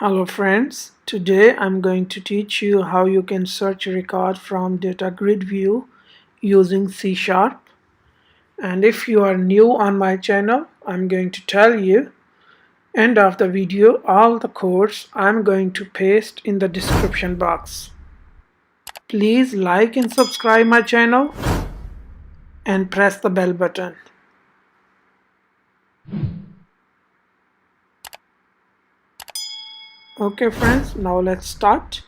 Hello friends, today I'm going to teach you how you can search a record from datagridview using C#. And if you are new on my channel, I'm going to tell you end of the video all the codes I'm going to paste in the description box. Please like and subscribe my channel and press the bell button. Okay friends, now let's start.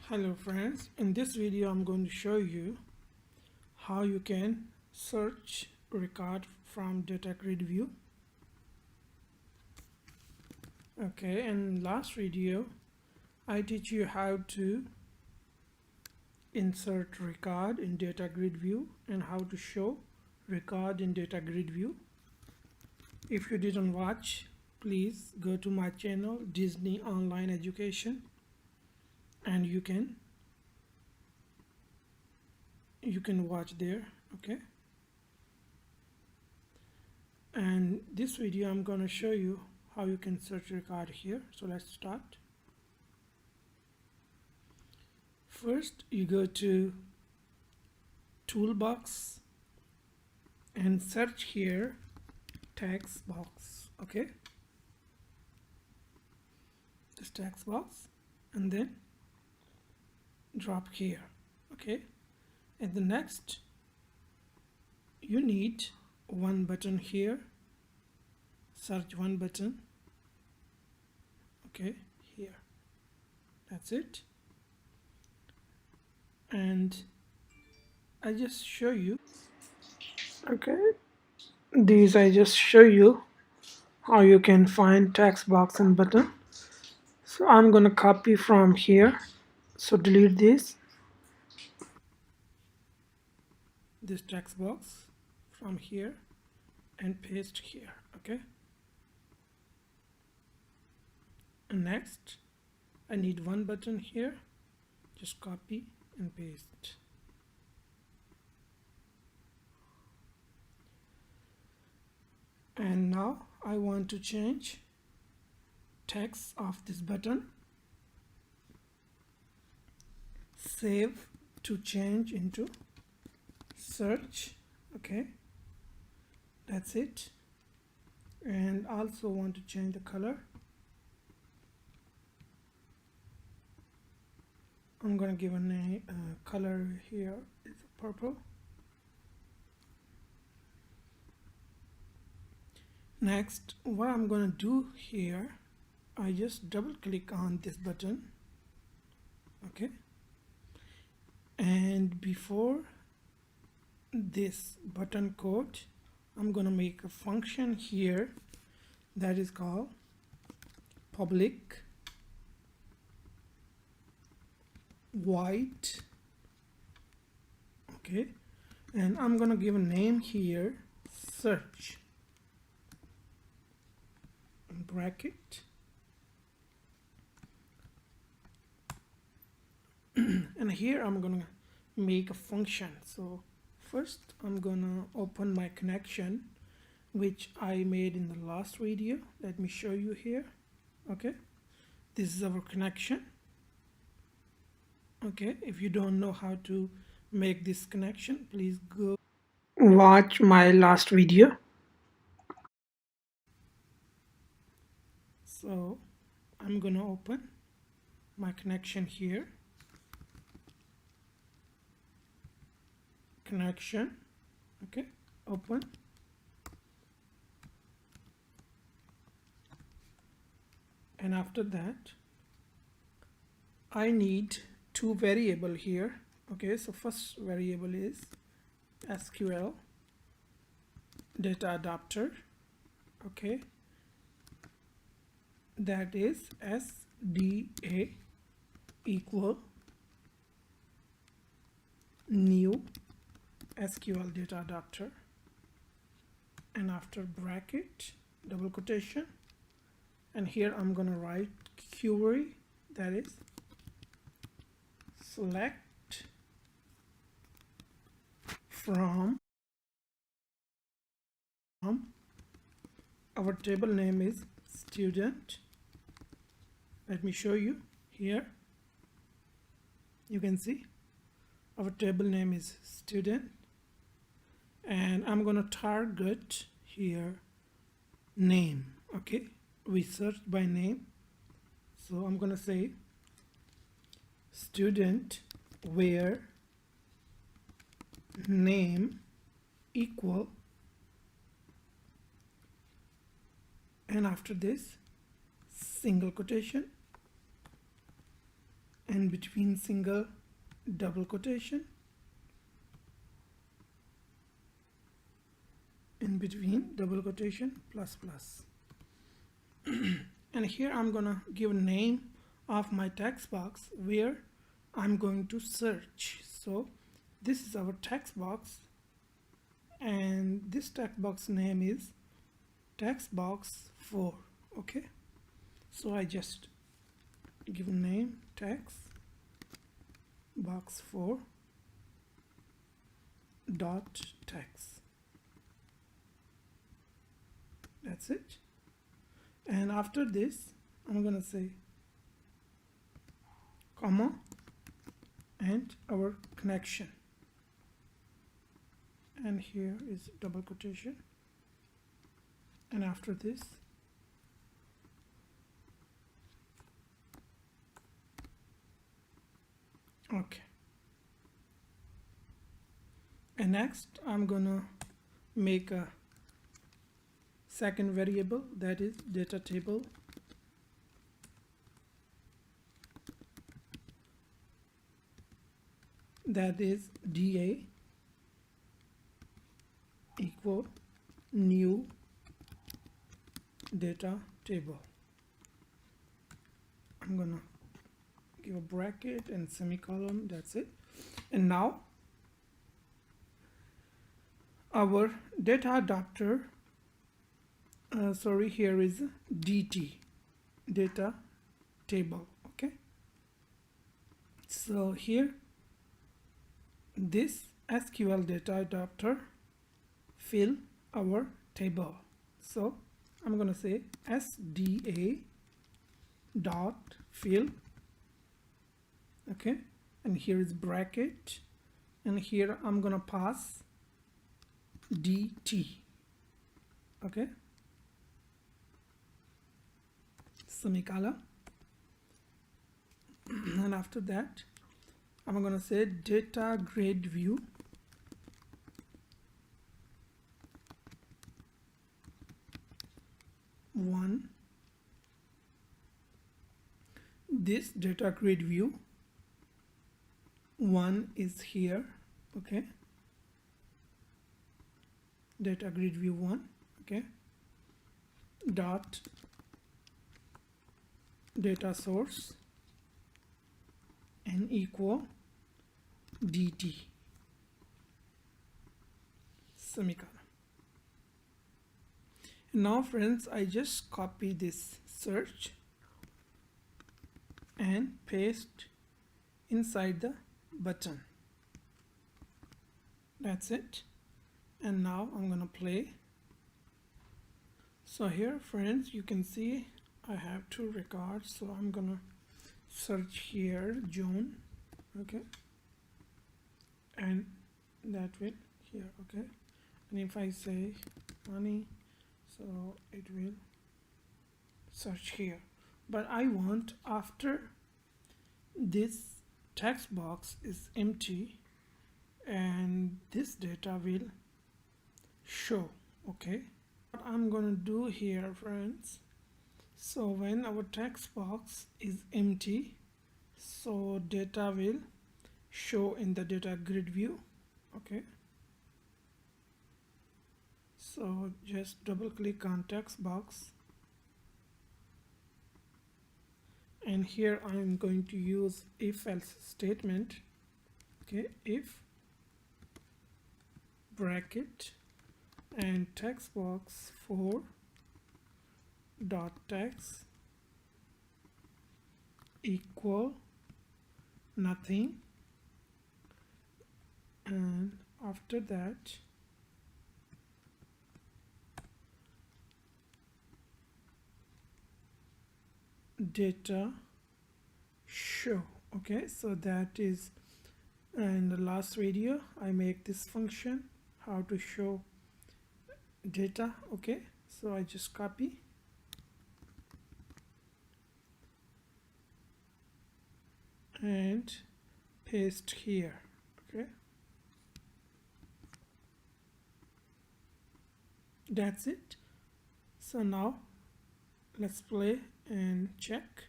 Hello friends, in this video I'm going to show you how you can search record from datagridview. Okay, in last video I teach you how to insert record in datagridview and how to show record in datagridview. If you didn't watch, please go to my channel Disney Online Education and you can watch there. Okay, and this video I'm gonna show you how you can search record here. So let's start. First you go to toolbox and search here text box. Okay, this text box, and then drop here. Okay, and the next you need one button here, search one button. Okay, here, that's it. And I just show you, okay, these I just show you how you can find text box and button. So I'm gonna copy from here, so delete this text box from here and paste here. Okay, and next I need one button here, just copy and paste. And now I want to change text of this button. Save to change into search. Okay, that's it. And also want to change the color. I'm gonna give a color here is purple. Next, what I'm gonna do here, I just double click on this button. Okay, and before this button code I'm gonna make a function here that is called public void. Okay, and I'm gonna give a name here, search, bracket, and here I'm gonna make a function. So first I'm gonna open my connection which I made in the last video. Let me show you here. Okay, this is our connection. Okay, if you don't know how to make this connection, please go watch my last video. So I'm gonna open my connection here, connection. Okay, open, and after that I need two variable here. Okay, so first variable is SQL data adapter. Okay, that is SDA equal new SQL data adapter, and after bracket double quotation, and here I'm gonna write query, that is select from our table name is student. Let me show you here. You can see our table name is student, and I'm gonna target here name. Okay, we searched by name, so I'm gonna say student where name equal, and after this single quotation, and between single double quotation, in between double quotation plus plus. And here I'm gonna give name of my text box where I'm going to search. So this is our text box, and this text box name is text box 4. Okay, so I just give name text box 4 dot text. That's it. And after this I'm gonna say comma and our connection, and here is double quotation, and after this okay. And next I'm gonna make a second variable, that is data table that is DA equal new data table. I'm gonna give a bracket and semicolon, that's it. And now our data adapter, here is DT, data table. Okay, so here this SQL data adapter fill our table. So I'm gonna say SDA dot fill. Okay, and here is bracket, and here I'm gonna pass DT. Okay, semicolon, and after that I'm gonna say data grid view one. This data grid view 1 is here. Okay, data grid view 1. Okay, dot data source and equal DT, semicolon. Now friends, I just copy this search and paste inside the button. That's it. And now I'm gonna play. So here friends, you can see I have 2 records, so I'm gonna search here June. Okay, and that will here. Okay, and if I say money, so it will search here. But I want after this text box is empty and this data will show. Okay, what I'm gonna do here friends, so when our text box is empty, so data will show in the data grid view. Okay, so just double click on text box, and here I'm going to use if else statement. Okay, if bracket and text box 4 dot text equal nothing, and after that data show. Okay, so that is in the last video I make this function how to show data. Okay, so I just copy and paste here. Okay, that's it. So now let's play and check.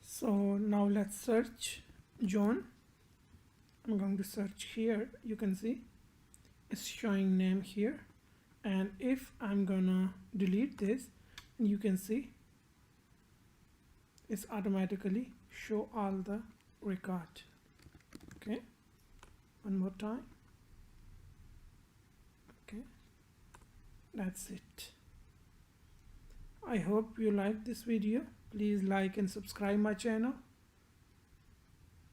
So now let's search John. I'm going to search here. You can see it's showing name here, and if I'm gonna delete this, you can see it's automatically show all the record. Okay, one more time. Okay, that's it. I hope you liked this video. Please like and subscribe my channel.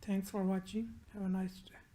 Thanks for watching. Have a nice day.